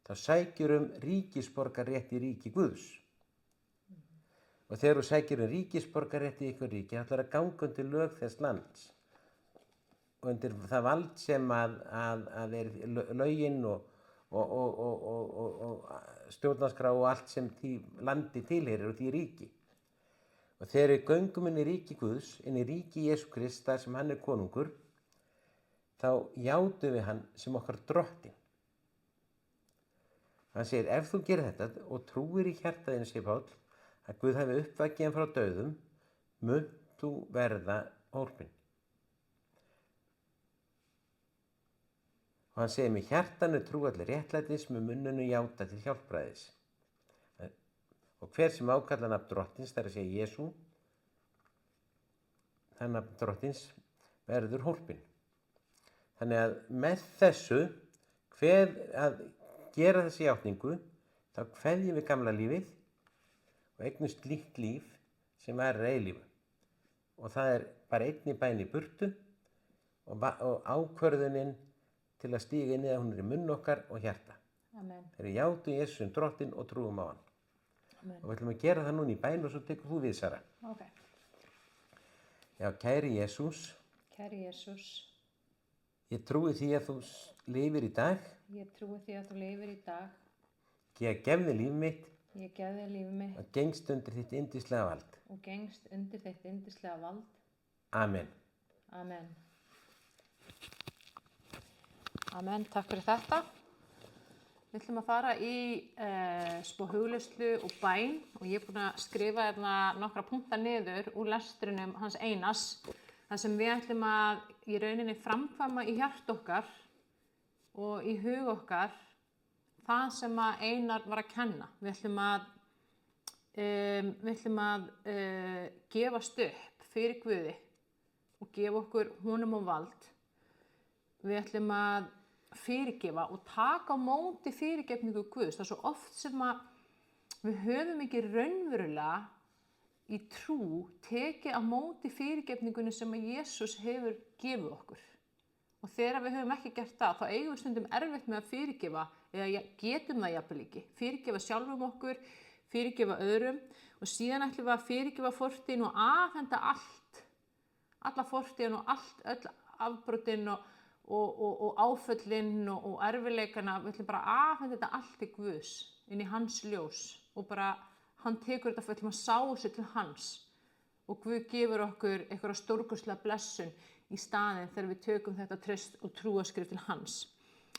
þá sækjur ríkisborgarrétt í ríki Guðs. Og þegar þú sækjur ríkisborgarrétt í ykkur ríki, þá ætlar að ganga undir lög þess lands. Og undir það vald sem að er lögin og stjórnarskrá og allt sem landi tilheyrir og því ríki. Og þegar við göngum inn í ríki Guðs, inn í ríki Jesú Krist, þar sem hann er konungur, þá játum við hann sem okkar drottinn. Hann segir, ef þú gerir þetta og trúir í hjartaðinu, segir Páll, að Guð hafi uppvakið hann frá dauðum, munt þú verða hólpinn. Og hann segir, með hjartanu trú allir réttlætis, með munnunu játa til hjálpræðis. Og hver sem ákallar nafn Drottins, það er að segja Jesú, það nafn Drottins verður hólpinn. Þannig að með þessu, hver að gera þessi játningu, þá kveðjum við gamla lífið og eignumst nýtt líf sem varir að eilífu. Og það er bara einni bæn í burtu og ákvörðunin til að stíga inn í það, hún er í munn okkar og hjarta. Amen. Þegar við játum Jesús sem drottinn og trúum á hann. Amen. Og við ætlum að gera það núna í bæn og svo tekur þú við, Sara. Ok. Já, kæri Jesús, Kæri Jesús, ég trúi því að þú lifir í dag. ég trúi því að þú lifir í dag. Ég gef þér líf mitt Ég gef þér lífið mitt og gengst undir þitt yndislega vald. og gengst undir þitt yndislega vald. Amen. Amen. Amen, takk fyrir þetta. Við ætlum að fara í smá hugleiðslu og bæn og ég er búin að skrifa hérna nokkra punkta niður úr lestrinum hans Einars, þar sem við ætlum að í rauninni framkvæma í hjart okkar og í hug okkar það sem að Einar var að kenna. Við ætlum að gefast upp fyrir Guði og gefa okkur honum á vald. Við ætlum að fyrirgefa og taka á móti fyrirgefningu Guðs. Það er svo oft sem að við höfum ekki raunverulega í trú tekið á móti fyrirgefningunni sem að Jesús hefur gefið okkur. Og þegar við höfum ekki gert það, þá eigum við stundum erfitt með að fyrirgefa, eða getum það jafnvel ekki. Fyrirgefa sjálfum okkur, fyrirgefa öðrum og síðan ætlum við að fyrirgefa fortíðin og afhenda allt. Alla fortíðin og öll afbrotin og áföllin og erfiðleikana. Við ætlum bara að afhenda þetta allt til Guðs, inn í hans ljós og bara hann tekur þetta fyrir að sá þessu til hans og Guð gefur okkur einhverja stórkostlega blessun í staðinn þegar við tökum þetta traust og trúarskrif til hans.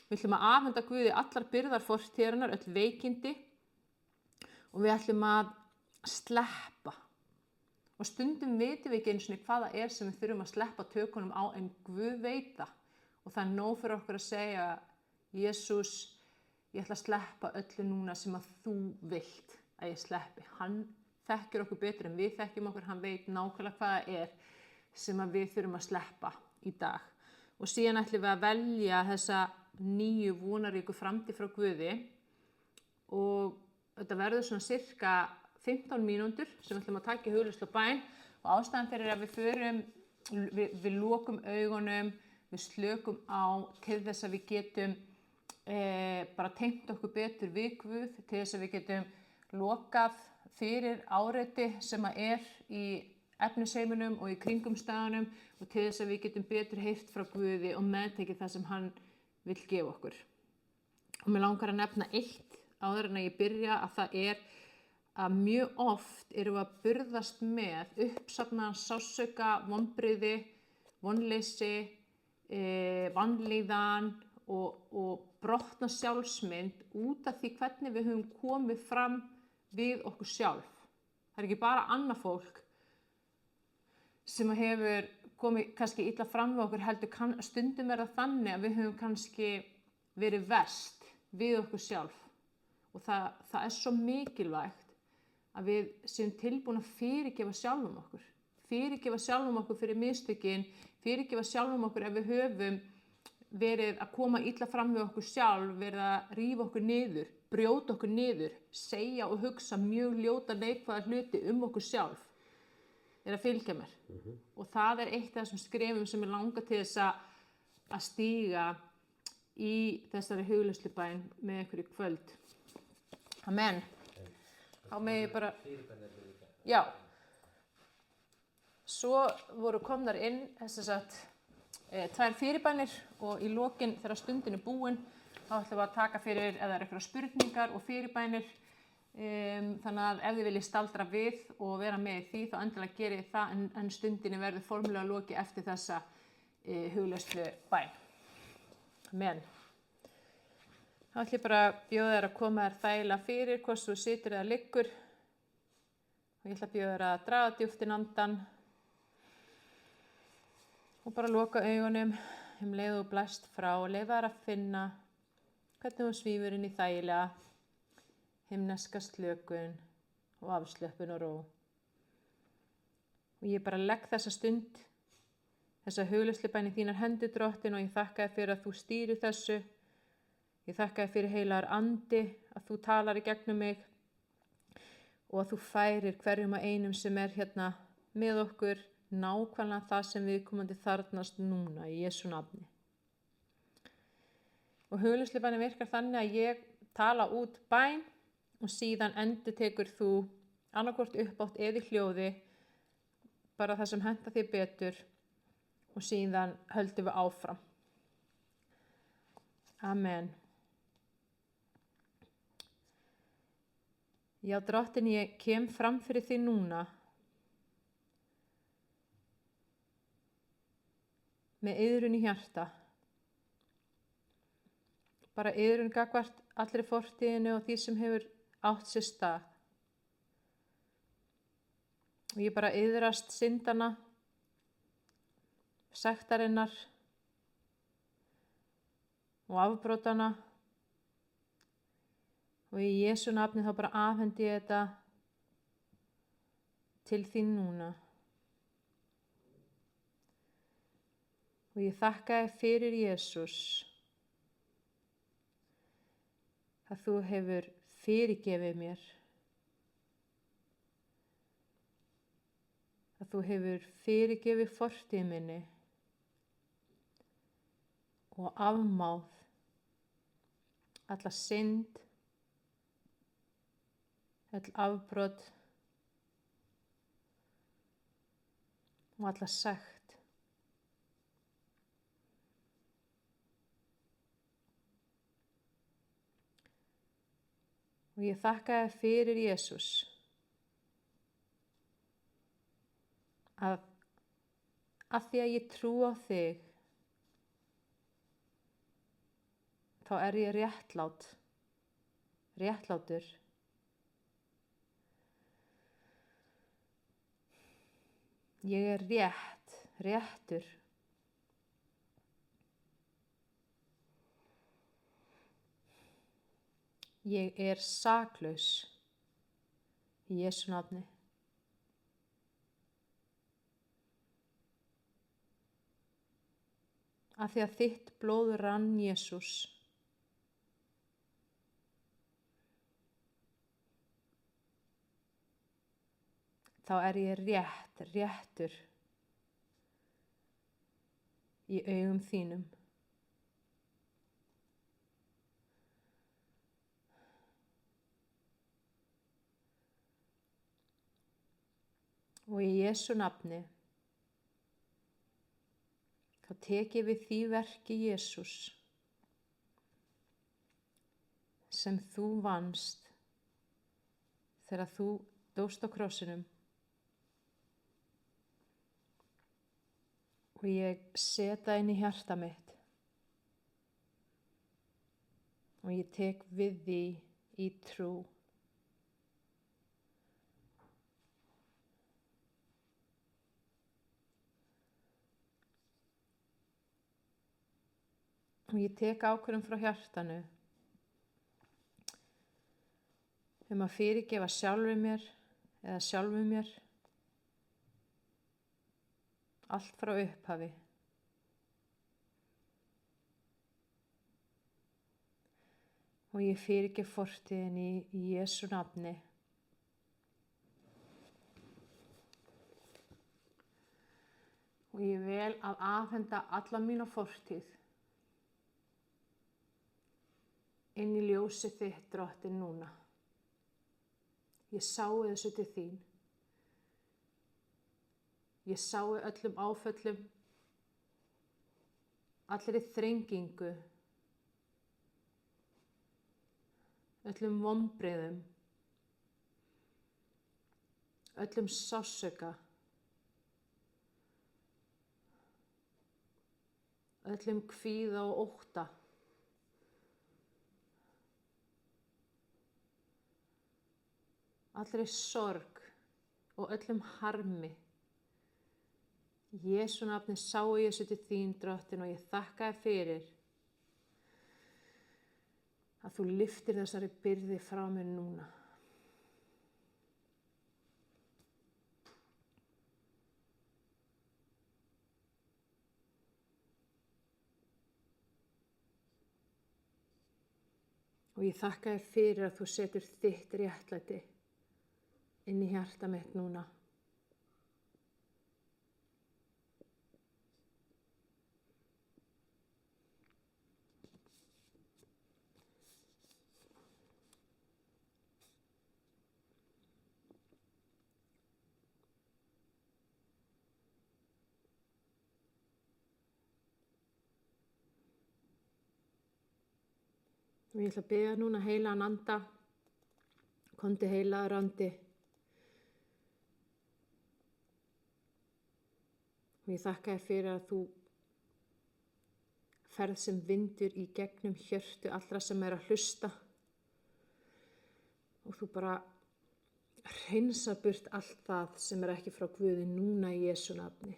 Við ætlum að afhenda Guði allar byrðar fortíðarinnar, öll veikindi og við ætlum að sleppa. Og stundum vitum við ekki einu sinni hvað það sem við þurfum að sleppa tökunum á en Guð veit það. Og það nóg fyrir okkur að segja, Jesús, ég ætla að sleppa öllu núna sem að þú vilt að ég sleppi. Hann þekkir okkur betur en við þekkjum okkur, hann veit nákvæmlega hvað það sem að við þurfum að sleppa í dag. Og síðan ætlum við að velja þessa nýju vonaríku framtíð frá Guði og þetta verður svona cirka 15 mínútur sem við ætlum að taka í hugleiðslu og bæn og ástæðan fyrir að við lokum augunum, við slökum á til þess að við getum bara tengt okkur betur við Guð, til þess að við getum lokað fyrir áreiti sem að í efnisheiminum og í kringumstæðunum og til þess að við getum betur heyrt frá Guði og meðtekið það sem hann vill gefa okkur. Og mér langar að nefna eitt áður en að ég byrja að það að mjög oft erum við að burðast með uppsafnaðan sársauka, vonbrigði, vonleysi, vanlíðan og brotna sjálfsmynd út af því hvernig við höfum komið fram við okkur sjálf. Það ekki bara annað fólk sem hefur komið kannski illa fram við okkur, heldur stundum það þannig að við höfum kannski verið verst við okkur sjálf. Og það svo mikilvægt að við séum tilbúin að fyrirgefa sjálfum okkur. Fyrirgefa sjálfum okkur fyrir mistökin, fyrirgefa sjálfum okkur ef við höfum verið að koma illa fram við okkur sjálf, verið að rífa okkur niður, brjóta okkur niður, segja og hugsa mjög ljóta neikvæða hluti okkur sjálf. Að fylgja mér. Og það eitt af þessum skrefum sem langar til þess að stíga í þessari hugleiðslubæn með ykkur í kvöld. Amen. Þá megi bara... Já. Svo voru komnar inn tvær fyrirbænir og í lokin þegar stundin búin þá ætlum við að taka fyrir eða eitthvað spurningar og fyrirbænir. Þannig að ef þið viljið staldra við og vera með því þá endilega gerið það en stundinni verður formulega loki eftir þessa hugleiðslu bæn. Amen. Þá ætlum ég bara að bjóða þér að koma þér þægilega fyrir hvort þú situr eða liggur og ég ætla að bjóða þér að draga djúpt inn andann og bara loka augunum leið og blæst frá og leyfa þér að finna hvernig þú svífur inn í þægilega himneska slökun og afslöppun og ró. Og ég bara legg þessa stund, þessa hugleiðslubæn í þínar hendur Drottin og ég þakka þér fyrir að þú stýrir þessu. Ég þakka þér fyrir heilagur andi að þú talar í gegnum mig og að þú færir hverjum og einum sem hérna með okkur nákvæmlega það sem viðkomandi þarfnast núna í Jesú nafni. Og hugleiðslubænin virkar þannig að ég tala út bæn og síðan endurtekur þú annaðhvort uppátt eða í hljóði bara það sem hentar þér betur og síðan höldum við áfram. Amen. Já, Drottin, ég kem fram fyrir þig núna með iðrun í hjarta. Bara iðrun gagnvart allri fortíðinni og því sem hefur átt sér stað. Og ég bara iðrast syndana, sektarinnar og afbrotana og í Jesú nafni þá bara afhendi ég þetta til þín núna. Og ég þakka þér fyrir Jesús að þú hefur fyrirgefið mér að þú hefur fyrirgefið fortíð minni og afmáð alla synd, öll afbrot og alla sekt. Og ég þakka þér fyrir Jesús að því að ég trú á þig, þá er ég réttlátur. Ég er réttur. Ég er saklaus í Jesú nafni. Af því að þitt blóð rann, Jesús, þá er ég réttur í augum þínum. Og í Jesú nafni, þá tek ég við því verki, Jesús, sem þú vannst þegar þú dóst á krossinum. Og ég seta inn í hjarta mitt og ég tek við því í trú. Og ég tek ákvörðun frá hjartanu að fyrirgefa sjálfum mér allt frá upphafi. Og ég fyrirgef fortíðinni í Jesú nafni. Og ég vel að afhenda alla mína fortíð inn í ljósi þitt, Drottinn, núna. Ég sái þessu til þín. Ég sái öllum áföllum, allri þrengingu, öllum vonbrigðum, öllum sársauka, öllum kvíða og ótta. Allri sorg og öllum harmi. Í Jesú nafni sá ég þessu til þín, Drottinn, og ég þakka þér fyrir að þú lyftir þessari byrði frá mér núna. Og ég þakka þér fyrir að þú setur þitt réttlæti inn í hjarta mitt núna. Og ég ætla að biðja núna heilagan anda, komdu heilagur andi. Og ég þakka þér fyrir að þú ferð sem vindur í gegnum hjörtu allra sem er að hlusta. Og þú bara hreinsar burt allt það sem er ekki frá Guði núna í Jesú nafni.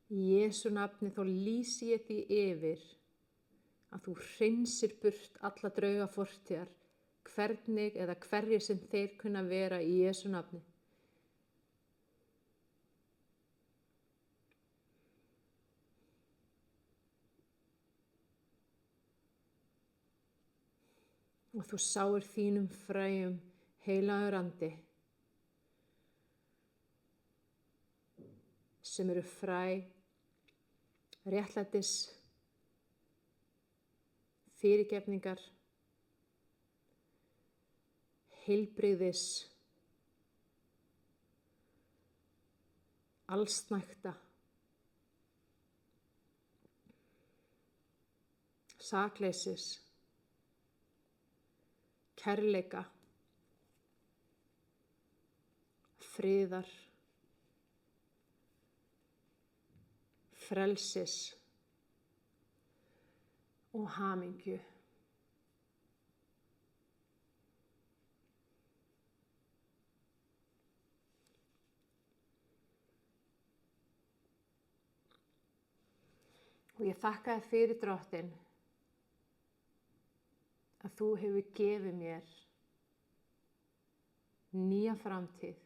Í Jesú nafni þá lýsi ég því yfir að þú hreinsir burt alla drauga fortíðar, hvernig eða hverjir sem þeir kunna vera í Jesú nafni. og þú sáir þínum fræjum heilagur andi sem eru fræ réttlætis, fyrirgefningar, heilbrigðis, allsnægta, sakleysis, kærleika, friðar, frelsis og hamingju. Og ég þakka þér fyrir, Drottinn, að þú hefur gefið mér nýja framtíð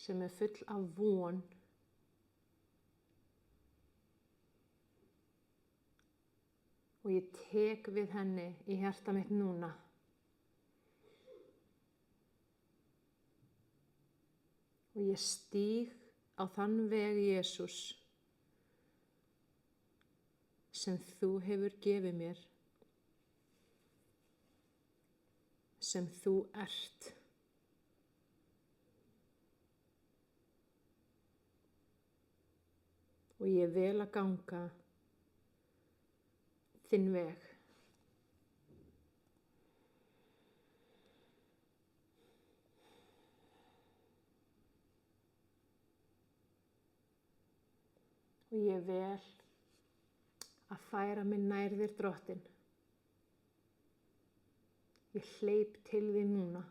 sem er full af von og ég tek við henni í hjarta mitt núna. Og ég stíg á þann veg, Jesús, sem þú hefur gefið mér, sem þú ert. Og ég vel að ganga þinn veg. Og ég vel að færa mig nær þér, Drottinn. Ég hleyp til þín núna.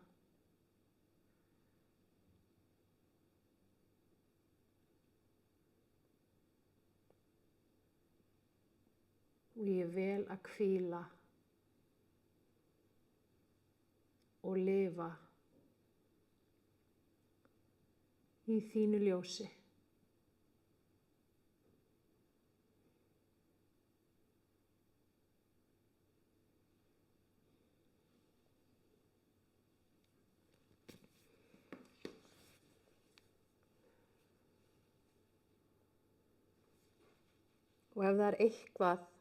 Og ég vel að hvíla og lifa í þínu ljósi. Og ef það er eitthvað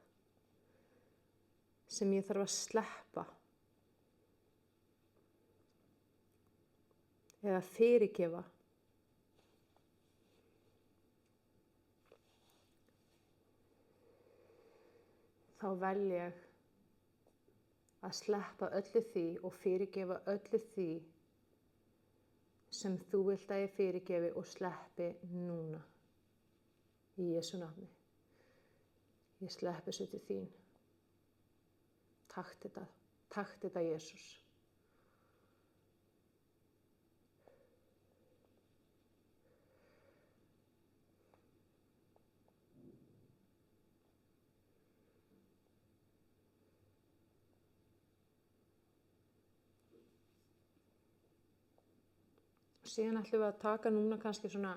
sem ég þarf að sleppa eða fyrirgefa, þá vel ég að sleppa öllu því og fyrirgefa öllu því sem þú vilt að ég fyrirgefi og sleppi núna. Í Jesú nafni. Ég sleppi þessu til þín. Takk þetta, Jesús. Síðan ætlum við að taka núna kannski svona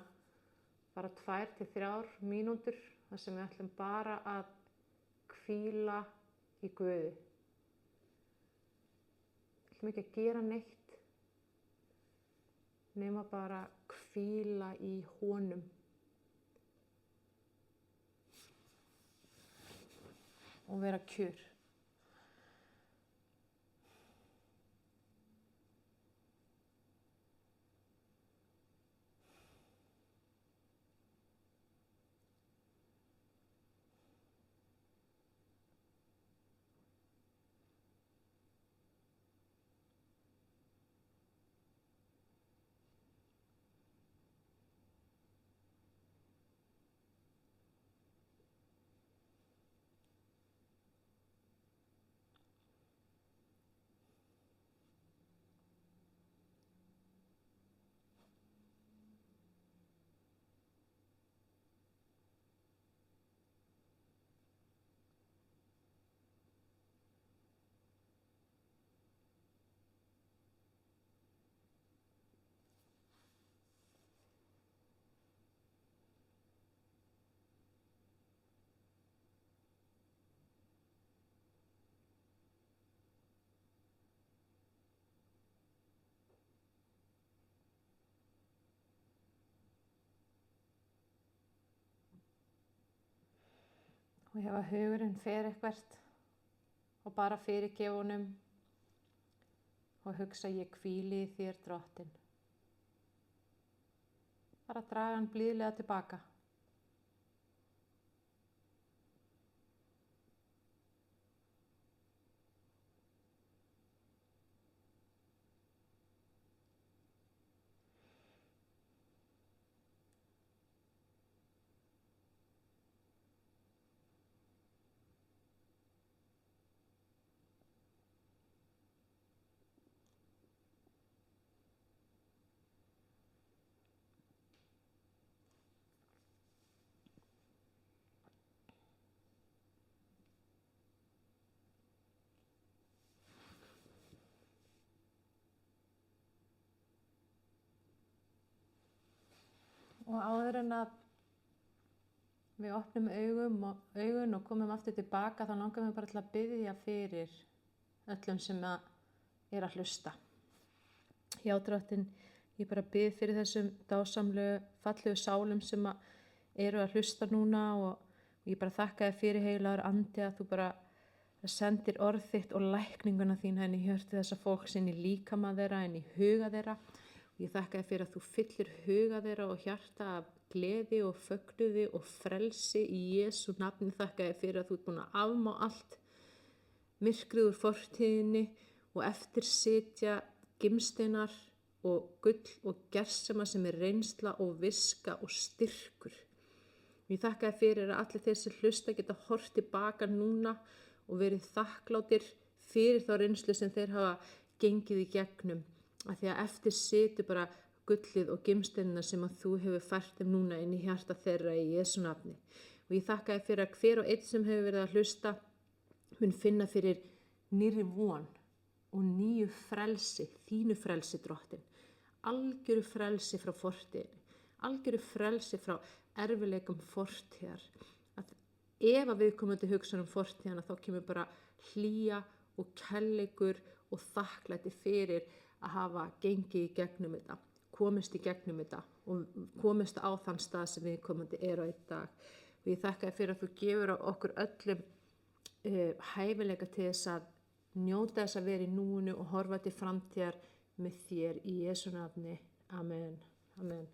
bara 2 til 3 mínútur þar sem við ætlum bara að hvíla í Guði. Við ætlum ekki að gera neitt nema bara hvíla í honum. Og vera kjur. Og ef að hugurinn fer eitthvert og bara fyrirgefa honum og hugsa ég hvíli í þér Drottinn. Bara draga hann blíðlega tilbaka. Og áður en að við opnum augun og komum aftur tilbaka, þá langar við bara til að biðja fyrir öllum sem að hlusta. Já, Drottinn, ég bara bið fyrir þessum dásamlegu, fallegu sálum sem að hlusta núna og ég bara þakka þér fyrir heilagur andi að þú bara sendir orð þitt og lækninguna þína inn í hjörtu þessa fólks, inn í líkama þeirra, inn í huga þeirra. Ég þakka þér fyrir að þú fyllir huga þeirra og hjarta af gleði og fögnuði og frelsi í Jesú nafni. Þakka þér fyrir að þú ert búin að afmá allt myrkrið úr fortíðinni og eftirsitja gimsteinar og gull og gersema sem reynsla og viska og styrkur. Ég þakka þér fyrir að allir þeir sem hlusta geta horft tilbaka núna og verið þakklátir fyrir þá reynslu sem þeir hafa gengið í gegnum. Af því að eftir situr bara gullið og gimsteinina sem að þú hefur fært þeim núna inn í hjarta þeirra í Jesú nafni. Og ég þakka þér fyrir að hver og einn sem hefur verið að hlusta mun finna fyrir nýrri von og nýju frelsi, þínu frelsi Drottinn. Algjöru frelsi frá fortíðinni, algjöru frelsi frá erfiðleikum fortíðar. Að ef að við komum til hugsun fortíðina þá kemur bara hlýja og kærleikur og þakklæti fyrir að hafa gengið í gegnum þetta, komist í gegnum þetta og komist á þann stað sem viðkomandi á í dag. Og ég þakka þér fyrir að þú gefur okkur öllum hæfileika til þess að njóta þess að vera í núinu og horfa til framtíðar með þér í Jesú nafni. Amen. Amen.